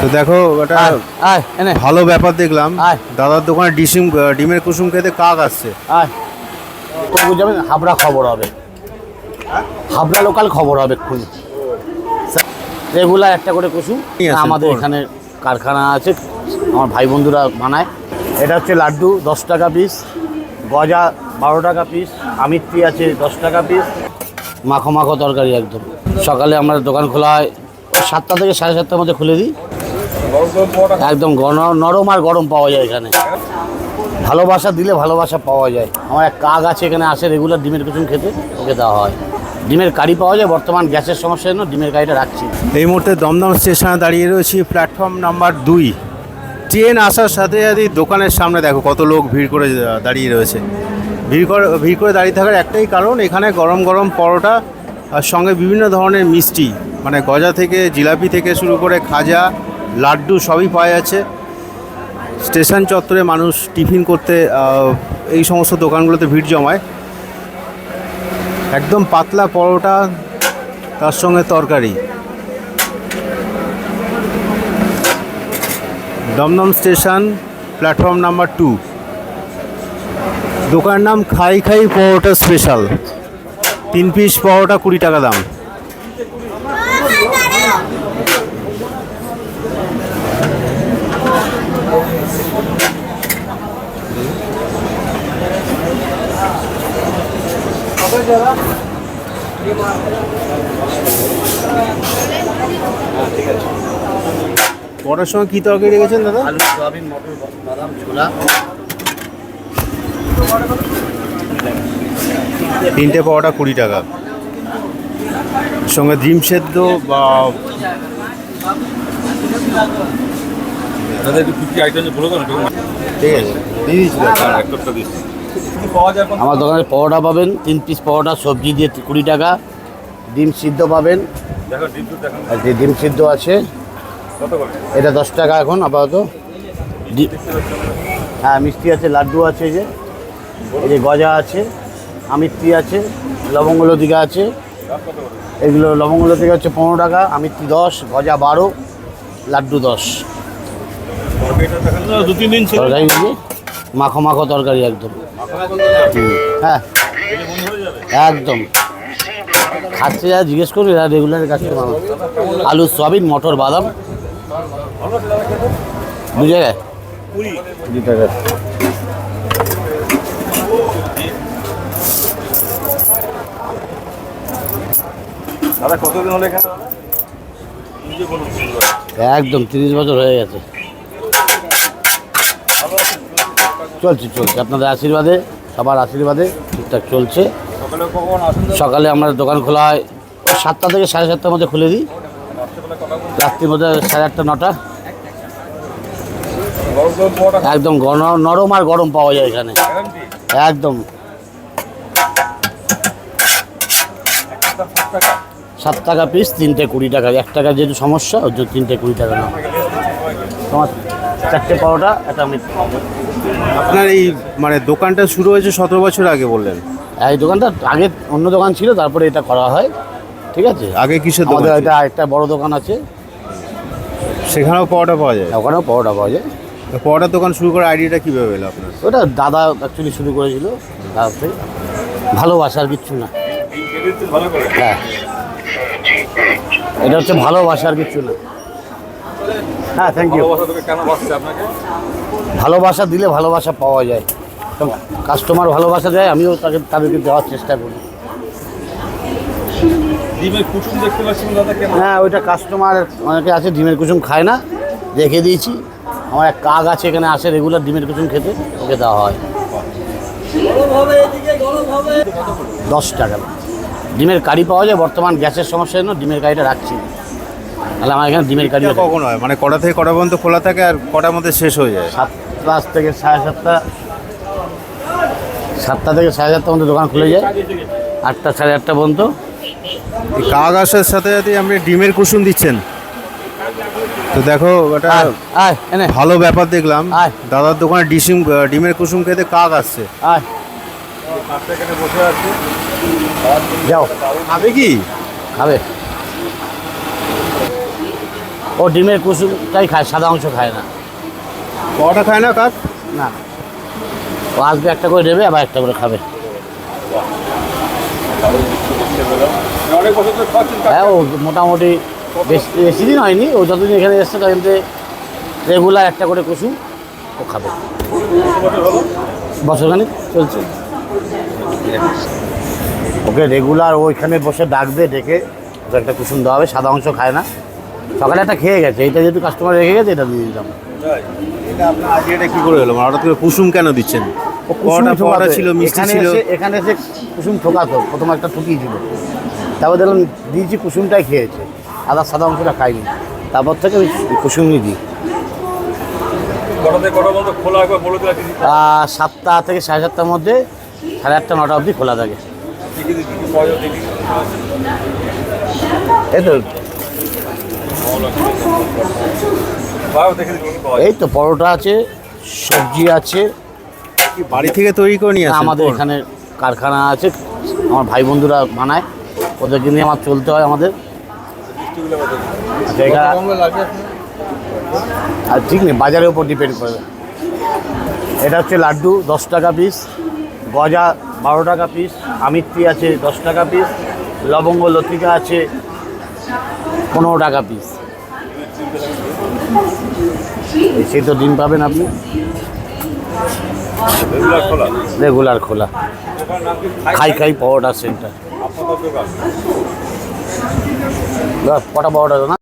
তো দেখো এটা ভালো ব্যাপার দেখলাম, দাদার দোকানে ডিমের কুসুম খেতে কাক আসছে। যাবেন হাবড়া খবর হবে, হাবড়া লোকাল খবর হবে এক্ষুনি। রেগুলার একটা করে কুসুম আমাদের এখানে কারখানা আছে, আমার ভাই বন্ধুরা বানায়। এটা হচ্ছে লাড্ডু 10 টাকা পিস, গজা 12 টাকা পিস, আমিত্রি আছে 10 টাকা পিস, মাখো মাখো তরকারি একদম। সকালে আমাদের দোকান খোলা হয় 7টা থেকে 7:30টার মধ্যে খুলে দিই। একদম নরম আর গরম পাওয়া যায় এখানে। ভালোবাসা দিলে ভালোবাসা পাওয়া যায়। আমার এক কাক আছে এখানে আসে রেগুলার ডিমের কুসুম খেতে, ওকে দেওয়া হয়। ডিমের কারি পাওয়া যায়, বর্তমান গ্যাসের সমস্যার জন্য ডিমের কারিটা রাখছি। এই মুহূর্তে দমদম স্টেশনে দাঁড়িয়ে রয়েছি, প্ল্যাটফর্ম নাম্বার 2। ট্রেন আসার সাথে সাথে দোকানের সামনে দেখো কত লোক ভিড় করে দাঁড়িয়ে রয়েছে। ভিড় করে দাঁড়িয়ে থাকার একটাই কারণ, এখানে গরম গরম পরোটা আর সঙ্গে বিভিন্ন ধরনের মিষ্টি, মানে গজা থেকে জিলাপি থেকে শুরু করে খাজা লাড্ডু সবই পাওয়া যাচ্ছে। স্টেশন চত্বরে মানুষ টিফিন করতে এই সমস্ত দোকানগুলোতে ভিড় জমায়। একদম পাতলা পরোটা, তার সঙ্গে তরকারি। Dumdum station, platform number 2। দোকানের নাম খাই খাই পরোটা স্পেশাল। 3 পিস পরোটা 20 টাকা দাম। পরোটার সঙ্গে কী তরকারি রেখেছেন দাদা? আলু, সয়াবিন, মটর, বাদাম, ছোলা। 3টে পরোটা 20 টাকা, সঙ্গে ডিম সেদ্ধ বা দাদা একটু 50 আইটেম বলে দাও না। ঠিক আছে, দিয়ে দিচ্ছি দাদা। একটা দিচ্ছি। কি পাওয়া যায় এখন? আমার দোকানে পরোটা পাবেন 3 পিস পরোটা, সবজি দিয়ে 20 টাকা। ডিম সিদ্ধ পাবেন, দেখো ডিম তো দেখো আর যে ডিম সিদ্ধ আছে কত করে? এটা 10 টাকা এখন আপাতত। হ্যাঁ, মিষ্টি আছে, লাড্ডু আছে, এই যে গজা আছে, আমিত্রি আছে, লবঙ্গ লতিকা আছে। এগুলো লবঙ্গ লতিকা হচ্ছে 15 টাকা, আমিত্রি 10, গজা 12, লাড্ডু 10। দু-তিন দিন ছিল। তরকারি দিয়ে মাখো মাখো তরকারি একদম। হ্যাঁ একদম, খাচ্ছে যা জিজ্ঞেস করবে, এরা রেগুলার কাস্টমার। আলু, সয়াবিন, মটর, বাদাম 2 জায়গায় 20 টাকা। দাদা কতদিন হলো এখানে? একদম 30 বছর হয়ে গেছে। চলছে আপনাদের আশীর্বাদে, সবার আশীর্বাদে ঠিকঠাক চলছে। সকালে আমাদের দোকান খোলা হয় 7টা থেকে 7:30টার মধ্যে খুলে দিই, রাত্রির মধ্যে 8:30 9টা। একদম নরম আর গরম পাওয়া যায় এখানে একদম। 7 টাকা পিস, 3টে 20 টাকা। 1 টাকা যেহেতু সমস্যা, ওর জন্য 3টে 20 টাকা না। তোমার 4টে পরোটা, একটা মিষ্টি। আপনার এই মানে দোকানটা শুরু হয়েছে 17 বছর আগে বললেন? এই দোকানটা আগে অন্য দোকান ছিল, তারপরে এটা করা হয়। ঠিক আছে, আগে কিসের দোকান আমাদের ছিল? এটা একটা বড় দোকান আছে, সেখানেও পরোটা পাওয়া যায়? ওখানেও পরোটা পাওয়া যায়। তো পরোটার দোকান শুরু করার আইডিয়াটা কীভাবে এলো আপনার? ওটা দাদা অ্যাকচুয়ালি শুরু করেছিল, তারপরে ভালোবাসার কিচ্ছু না। হ্যাঁ, এটা হচ্ছে ভালোবাসার কিচ্ছু না। হ্যাঁ, থ্যাংক ইউ। কেন বাসছে আপনাকে? ভালোবাসা দিলে ভালোবাসা পাওয়া যায়। কাস্টমার ভালোবাসা দেয়, আমিও তাদেরকে দেওয়ার চেষ্টা করি। ডিমের কুসুম দেখতে পাচ্ছেন দাদা কেন? হ্যাঁ, ওইটা কাস্টমার অনেকে আছে ডিমের কুসুম খায় না, রেখে দিয়েছি। আমার এক কাক আছে এখানে আসে রেগুলার ডিমের কুসুম খেতে, ওকে দেওয়া হয়। 10 টাকা। ডিমের কারি পাওয়া যায়, বর্তমান গ্যাসের সমস্যার জন্য ডিমের কারিটা রাখছি। তাহলে আমার এখানে ডিমের কারি কখন হয়, মানে কটা থেকে কটা পর্যন্ত খোলা থাকে আর কটার মধ্যে শেষ হয়ে যায়? 7টা থেকে 7:30। 7টা থেকে 7:30 পর্যন্ত দোকান খুলে যায়, 8টা 8:30 পর্যন্ত। এই কাক আসার সাথে সাথে আপনি ডিমের কুসুম দিচ্ছেন, তো দেখো এটা ভালো ব্যাপার দেখলাম, দাদার দোকানে ডিমের কুসুম খেতে কাক আসছে। এখানে বসে আছে, যাও খাবে কি? খাবে। ও ডিমের কুসুমটাই খায়, সাদা অংশ খায় না। পরোটা খায় না কাক? না, ও আসবে একটা করে নেবে, আবার একটা করে খাবে। অনেক বছর ধরে খাচ্ছেন কাক? হ্যাঁ, ও মোটামুটি বেশি বেশি দিন হয়নি, ও যতদিন এখানে এসছে তখন রেগুলার একটা করে কুসুম ও খাবে। কত বছর হলো? বছরখানিক চলছে। ওকে রেগুলার ওইখানে বসে ডাকবে, ডেকে ওকে একটা কুসুম দেওয়া হবে, সাদা অংশ খায় না। সকালে একটা খেয়ে গেছে, এইটা যেহেতু কাস্টমার রেখে গেছে এটা দিয়ে দিলাম। তাই? এটা আপনার আইডিয়াটা কি করে হলো? মানে হঠাৎ করে কুসুম কেন দিচ্ছেন? ও কুসুম পরোটা পরোটা ঠোকাতো। ছিল, মিষ্টি ছিল। এখানে এসে কুসুম ঠোকাতো, প্রথম একটা ঠুকিয়েছিল, তারপর দেখলাম দিয়েছি কুসুমটাই খেয়েছে, আদা সাদা অংশটা খাইনি। তারপর থেকে ওই কুসুমই দিই। কটা থেকে কটা বন্ধ খোলা একবার বলে দিলে কি 7টা থেকে 7:30টার মধ্যে, 8:30 9টা অবধি খোলা থাকে। কি পাওয়া যায় দেখি। এই তো ভালো দেখে কি পাওয়া যায়। এই তো পরোটা আছে, সবজি আছে। কি বাড়ি থেকে তৈরি করে নিয়ে আসেন? আমাদের এখানে কারখানা আছে, আমার ভাই বন্ধুরা বানায়, ওদেরকে নিয়ে আমার চলতে হয় আমাদের। আচ্ছা, আর ঠিক নেই, বাজারের উপর ডিপেন্ড করে। এটা হচ্ছে লাড্ডু 10 টাকা পিস, গজা 12 টাকা পিস, আমিত্তি আছে 10 টাকা পিস, লবঙ্গ লতিকা আছে 15 টাকা পিস। সেই তো ডিম পাবেন আপনি রেগুলার খোলা। রেগুলার খোলা। দোকানের নাম কি? খাই খাই পরোটা সেন্টার। আপনাদের দোকান। কটা পরোটা না?